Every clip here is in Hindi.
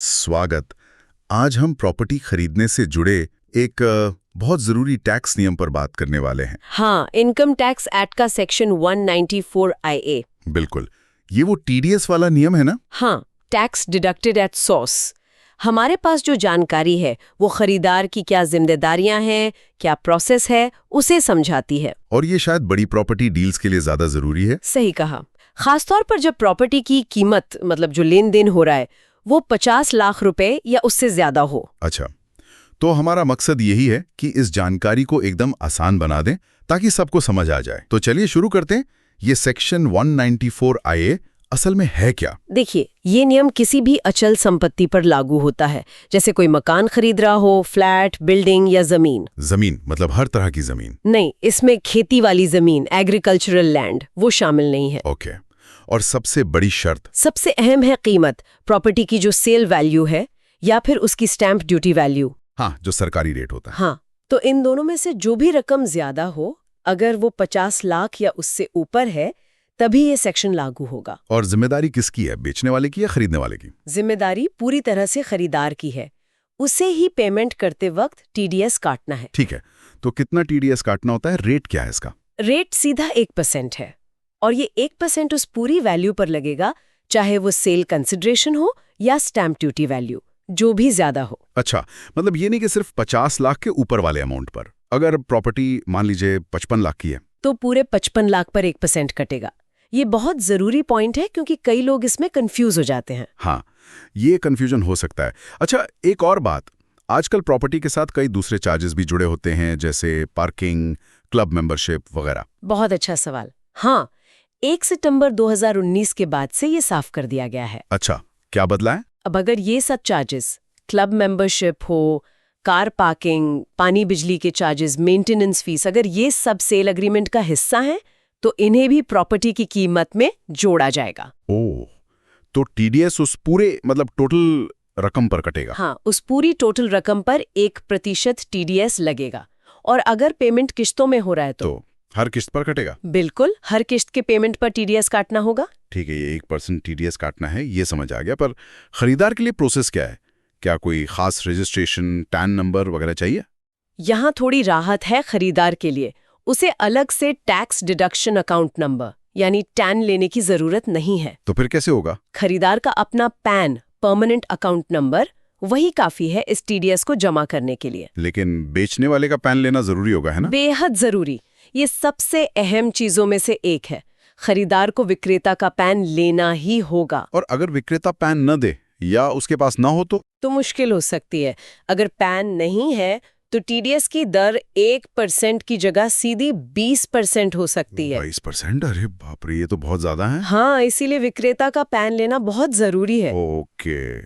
स्वागत। आज हम प्रॉपर्टी खरीदने से जुड़े एक बहुत जरूरी टैक्स नियम पर बात करने वाले हैं। हाँ, इनकम टैक्स एक्ट का सेक्शन 194 IA। बिल्कुल, ये वो टीडीएस वाला नियम है ना? हाँ, टैक्स डिडक्टेड एट सोर्स। हमारे पास जो जानकारी है वो खरीदार की क्या जिम्मेदारियां हैं, क्या प्रोसेस है, उसे समझाती है। और ये शायद बड़ी प्रॉपर्टी डील्स के लिए ज्यादा जरूरी है। सही कहा। खासतौर पर जब प्रॉपर्टी की कीमत मतलब जो लेन देन हो रहा है वो 50 लाख रुपए या उससे ज्यादा हो। अच्छा, तो हमारा मकसद यही है कि इस जानकारी को एकदम आसान बना दें ताकि सबको समझ आ जाए। तो चलिए शुरू करते हैं। ये सेक्शन 194 IA असल में है क्या? देखिए, ये नियम किसी भी अचल संपत्ति पर लागू होता है, जैसे कोई मकान खरीद रहा हो, फ्लैट, बिल्डिंग या जमीन। जमीन मतलब हर तरह की जमीन? नहीं, इसमें खेती वाली जमीन, एग्रीकल्चरल लैंड, वो शामिल नहीं है। ओके। और सबसे बड़ी शर्त? सबसे अहम है कीमत, प्रॉपर्टी की जो सेल वैल्यू है या फिर उसकी स्टैंप ड्यूटी वैल्यू। हाँ, जो सरकारी रेट होता है। हाँ, तो इन दोनों में से जो भी रकम ज्यादा हो, अगर वो 50 लाख या उससे ऊपर है, तभी ये सेक्शन लागू होगा। और जिम्मेदारी किसकी है, बेचने वाले की या खरीदने वाले की? जिम्मेदारी पूरी तरह से खरीदार की है। उसे ही पेमेंट करते वक्त टीडीएस काटना है। ठीक है, तो कितना टीडीएस काटना होता है? रेट क्या है इसका? रेट सीधा 1% है, और ये 1% उस पूरी वैल्यू पर लगेगा, चाहे वो सेल कंसिडरेशन हो या स्टैंप ड्यूटी वैल्यू, जो भी ज्यादा हो। अच्छा, मतलब ये नहीं कि सिर्फ 50 लाख के ऊपर वाले अमाउंट पर। अगर प्रॉपर्टी मान लीजिए 55 लाख की है तो पूरे 55 लाख पर 1% कटेगा। ये बहुत जरूरी पॉइंट है क्योंकि कई लोग इसमें कंफ्यूज हो जाते हैं। हाँ, ये कंफ्यूजन हो सकता है। अच्छा, एक और बात, आजकल प्रॉपर्टी के साथ कई दूसरे चार्जेस भी जुड़े होते हैं, जैसे पार्किंग, क्लब मेंबरशिप वगैरह। बहुत अच्छा सवाल। हाँ, 1 सितंबर 2019 के बाद से ये साफ कर दिया गया है। अच्छा, क्या बदला है? अब अगर ये सब चार्जेस, क्लब मेंबरशिप हो, कार पार्किंग, पानी बिजली के चार्जेस, मेंटेनेंस फीस, अगर ये सब सेल एग्रीमेंट का हिस्सा हैं, तो इन्हें भी प्रॉपर्टी की कीमत में जोड़ा जाएगा। ओह, तो टीडीएस उस पूरे मतलब टोटल रकम पर कटेगा? हाँ, उस पूरी टोटल रकम पर 1% टीडीएस लगेगा। और अगर पेमेंट किश्तों में हो रहा है तो हर किस्त पर कटेगा? बिल्कुल, हर किश्त के पेमेंट पर टीडीएस काटना होगा। ठीक है, ये 1% टीडीएस काटना है, ये समझ आ गया। पर खरीदार के लिए प्रोसेस क्या है? क्या कोई खास रजिस्ट्रेशन, टैन नंबर वगैरह चाहिए? यहाँ थोड़ी राहत है खरीदार के लिए। उसे अलग से टैक्स डिडक्शन अकाउंट नंबर यानी टैन लेने की जरूरत नहीं है। तो फिर कैसे होगा? खरीदार का अपना पैन, परमानेंट अकाउंट नंबर, वही काफी है इस टीडीएस को जमा करने के लिए। लेकिन बेचने वाले का पैन लेना जरूरी होगा, है ना? बेहद जरूरी। ये सबसे अहम चीजों में से एक है। खरीदार को विक्रेता का पैन लेना ही होगा। और अगर विक्रेता पैन न दे या उसके पास ना हो तो मुश्किल हो सकती है। अगर पैन नहीं है तो टीडीएस की दर 1% की जगह सीधी 20% हो सकती है। 20%? अरे बाप रे, ये तो बहुत ज्यादा है। हाँ, इसीलिए विक्रेता का पैन लेना बहुत जरूरी है। ओके,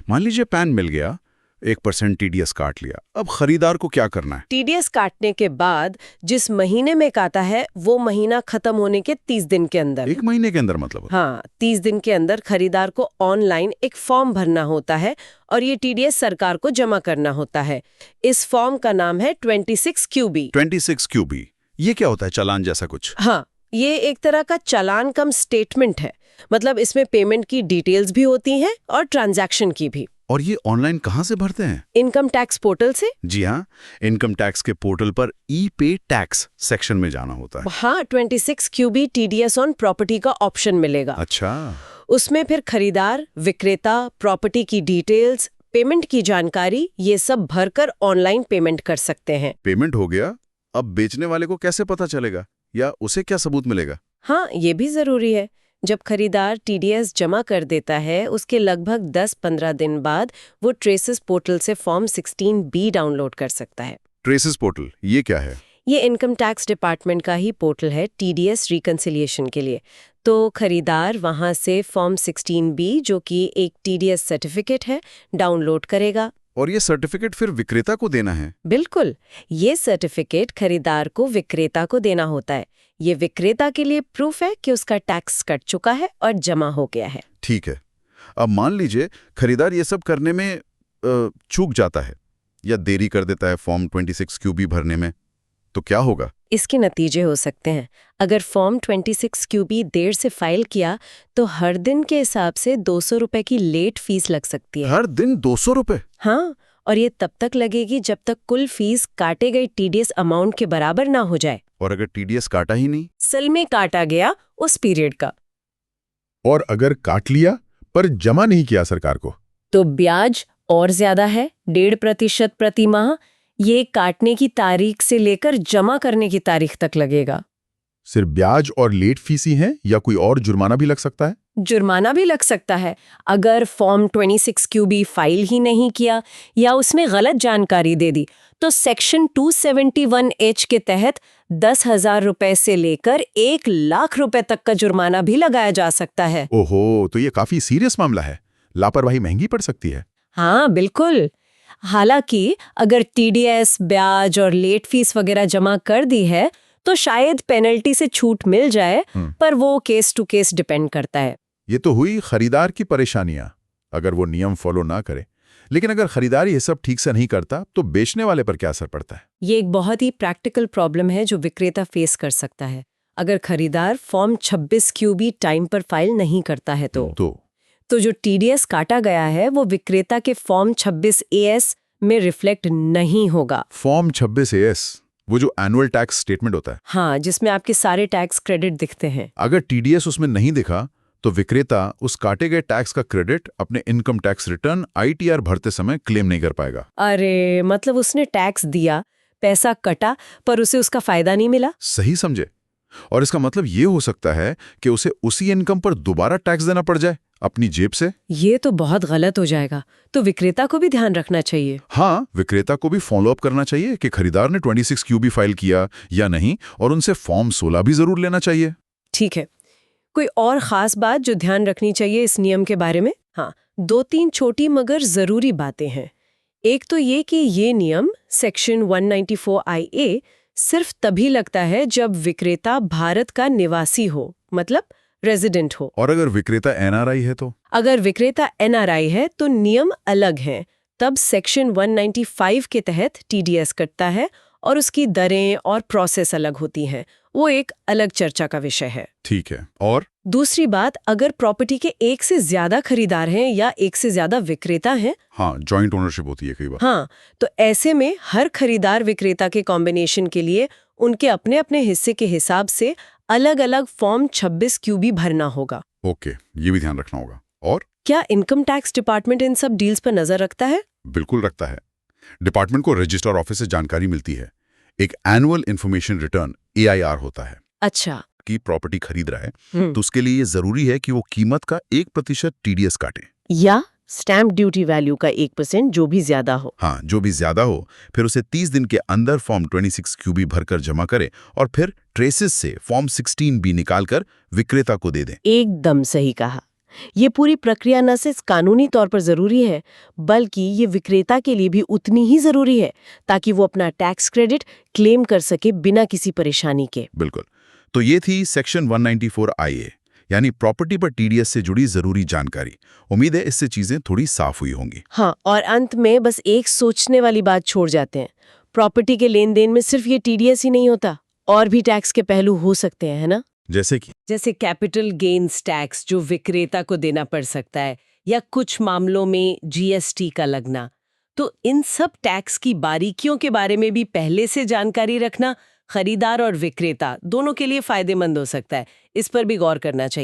मान लीजिए पैन मिल गया, 1% टीडीएस काट लिया, अब खरीदार को क्या करना है? टीडीएस काटने के बाद जिस महीने में काटा है वो महीना खत्म होने के 30 दिन के अंदर। 1 महीने के अंदर मतलब? हाँ, 30 दिन के अंदर खरीदार को ऑनलाइन एक फॉर्म भरना होता है और ये टीडीएस सरकार को जमा करना होता है। इस फॉर्म का नाम है 26QB। 26QB, ये क्या होता है? चालान जैसा कुछ? हाँ, ये एक तरह का चालान कम स्टेटमेंट है। मतलब इसमें पेमेंट की डिटेल्स भी होती हैं और ट्रांजैक्शन की भी। और ये ऑनलाइन कहाँ से भरते हैं? इनकम टैक्स पोर्टल से। जी हाँ, इनकम टैक्स के पोर्टल पर ई पे टैक्स सेक्शन में जाना होता है। हाँ, 26QB टीडीएस ऑन प्रॉपर्टी का ऑप्शन मिलेगा। अच्छा, उसमें फिर खरीदार, विक्रेता, प्रॉपर्टी की डिटेल्स, पेमेंट की जानकारी, ये सब भरकर ऑनलाइन पेमेंट कर सकते हैं। पेमेंट हो गया, अब बेचने वाले को कैसे पता चलेगा या उसे क्या सबूत मिलेगा? हाँ, ये भी जरूरी है। जब खरीदार टीडीएस जमा कर देता है उसके लगभग 10-15 दिन बाद वो ट्रेसेस पोर्टल से फॉर्म 16B डाउनलोड कर सकता है। ट्रेसेस पोर्टल, ये क्या है? ये इनकम टैक्स डिपार्टमेंट का ही पोर्टल है टीडीएस रिकंसिलिएशन के लिए। तो खरीदार वहां से फॉर्म 16B, जो कि एक टीडीएस सर्टिफिकेट है, डाउनलोड करेगा। और ये सर्टिफिकेट फिर विक्रेता को देना है? बिल्कुल, ये सर्टिफिकेट खरीदार को विक्रेता को देना होता है। ये विक्रेता के लिए प्रूफ है कि उसका टैक्स कट चुका है और जमा हो गया है। ठीक है, अब मान लीजिए खरीदार ये सब करने में चूक जाता है या देरी कर देता है फॉर्म 26QB भरने में, तो क्या होगा? इसके नतीजे हो सकते हैं। अगर फॉर्म 26 क्यूबी देर से फाइल किया तो हर दिन के हिसाब से 200 रुपए की लेट फीस लग सकती है। हर दिन 200 रुपए? हाँ, और ये तब तक लगेगी जब तक कुल फीस काटे गए टीडीएस अमाउंट के बराबर ना हो जाए। और अगर टीडीएस काटा ही नहीं? असल में काटा गया उस पीरियड का। और अगर काट लिया पर जमा नहीं किया सरकार को? तो ब्याज और ज्यादा है, 1.5% प्रति माह। ये काटने की तारीख से लेकर जमा करने की तारीख तक लगेगा। सिर्फ ब्याज और लेट फीस ही है या कोई और जुर्माना भी लग सकता है? जुर्माना भी लग सकता है अगर फॉर्म 26 क्यूबी फाइल ही नहीं किया या उसमें गलत जानकारी दे दी तो सेक्शन 271H के तहत 10,000 रुपए से लेकर 1 लाख रुपए तक का जुर्माना भी लगाया जा सकता है। ओहो, तो ये काफी सीरियस मामला है। लापरवाही महंगी पड़ सकती है। हाँ बिल्कुल। हालांकि अगर टीडीएस, ब्याज और लेट फीस वगैरह जमा कर दी है तो शायद पेनल्टी से छूट मिल जाए, पर वो केस टू केस डिपेंड करता है। ये तो हुई खरीदार की परेशानियां, अगर वो नियम फॉलो ना करे। लेकिन अगर खरीदार ये सब ठीक से नहीं करता तो बेचने वाले पर क्या असर पड़ता है? ये एक बहुत ही प्रैक्टिकल प्रॉब्लम है जो विक्रेता फेस कर सकता है। अगर खरीदार फॉर्म 26 क्यूबी टाइम पर फाइल नहीं करता है तो जो टीडीएस काटा गया है वो विक्रेता के फॉर्म 26 AS में रिफ्लेक्ट नहीं होगा। फॉर्म 26 AS, वो जो एनुअल टैक्स स्टेटमेंट होता है? हाँ, जिसमें आपके सारे टैक्स क्रेडिट दिखते हैं। अगर टीडीएस उसमें नहीं दिखा तो विक्रेता उस काटे गए टैक्स का क्रेडिट अपने इनकम टैक्स रिटर्न ITR भरते समय क्लेम नहीं कर पाएगा। अरे, मतलब उसने टैक्स दिया, पैसा कटा, पर उसे उसका फायदा नहीं मिला। सही समझे। और इसका मतलब ये हो सकता है कि उसे उसी इनकम पर दोबारा टैक्स देना पड़ जाए अपनी जेब से। ये तो बहुत गलत हो जाएगा। तो विक्रेता को भी ध्यान रखना चाहिए। हाँ, विक्रेता को भी फॉलो अप करना चाहिए कि खरीदार ने 26 क्यूबी फाइल किया या नहीं, और उनसे फॉर्म 16 भी जरूर लेना चाहिए। ठीक है। कोई और खास बात जो ध्यान रखनी चाहिए इस नियम के बारे में? हाँ, 2-3 छोटी मगर जरूरी बातें हैं। एक तो ये कि ये नियम सेक्शन 194 IA सिर्फ तभी लगता है जब विक्रेता भारत का निवासी हो, मतलब रेजिडेंट हो। और अगर विक्रेता NRI है तो? अगर विक्रेता NRI है तो नियम अलग हैं। तब सेक्शन 195 के तहत टीडीएस कटता है और उसकी दरें और प्रोसेस अलग होती हैं। वो एक अलग चर्चा का विषय है। ठीक है। और दूसरी बात, अगर प्रॉपर्टी के एक से ज्यादा खरीदार हैं या एक से ज्यादा विक्रेता हैं, हाँ, जॉइंट ओनरशिप होती है कई बार। हाँ, तो ऐसे में हर खरीदार विक्रेता के कॉम्बिनेशन के लिए उनके अपने अपने हिस्से के हिसाब से अलग अलग फॉर्म 26 क्यूबी भरना होगा। ओके, ये भी ध्यान रखना होगा। और क्या इनकम टैक्स डिपार्टमेंट इन सब डील्स पर नजर रखता है? बिल्कुल रखता है। डिपार्टमेंट को रजिस्ट्रार ऑफिस से जानकारी मिलती है। एक एनुअल इन्फॉर्मेशन रिटर्न AIR होता है। अच्छा। की प्रॉपर्टी खरीद रहा है तो उसके लिए ये जरूरी है कि वो कीमत का 1% TDS काटे, या स्टैम्प ड्यूटी वैल्यू का 1% जो भी ज्यादा हो। हाँ, जो भी ज्यादा हो। फिर उसे 30 दिन के अंदर फॉर्म 26 क्यूबी भरकर जमा करे और फिर ट्रेसेस से फॉर्म 16B निकालकर विक्रेता को दे दें। एकदम सही कहा। ये पूरी प्रक्रिया न सिर्फ कानूनी तौर पर जरूरी है, बल्कि ये विक्रेता के लिए भी उतनी ही जरूरी है ताकि वो अपना टैक्स क्रेडिट क्लेम कर सके बिना किसी परेशानी के। बिल्कुल। तो ये थी सेक्शन 194 IA, यानी प्रॉपर्टी पर TDS से जुड़ी जरूरी जानकारी। उम्मीद है इससे चीजें थोड़ी साफ हुई होंगी। हाँ, और अंत में बस एक सोचने वाली बात छोड़ जाते हैं। प्रॉपर्टी के लेन देन में सिर्फ ये TDS ही नहीं होता, और भी टैक्स के पहलू हो सकते हैं, है ना? जैसे कैपिटल गेन्स टैक्स जो विक्रेता को देना पड़ सकता है, या कुछ मामलों में GST का लगना। तो इन सब टैक्स की बारीकियों के बारे में भी पहले से जानकारी रखना खरीदार और विक्रेता दोनों के लिए फायदेमंद हो सकता है। इस पर भी गौर करना चाहिए।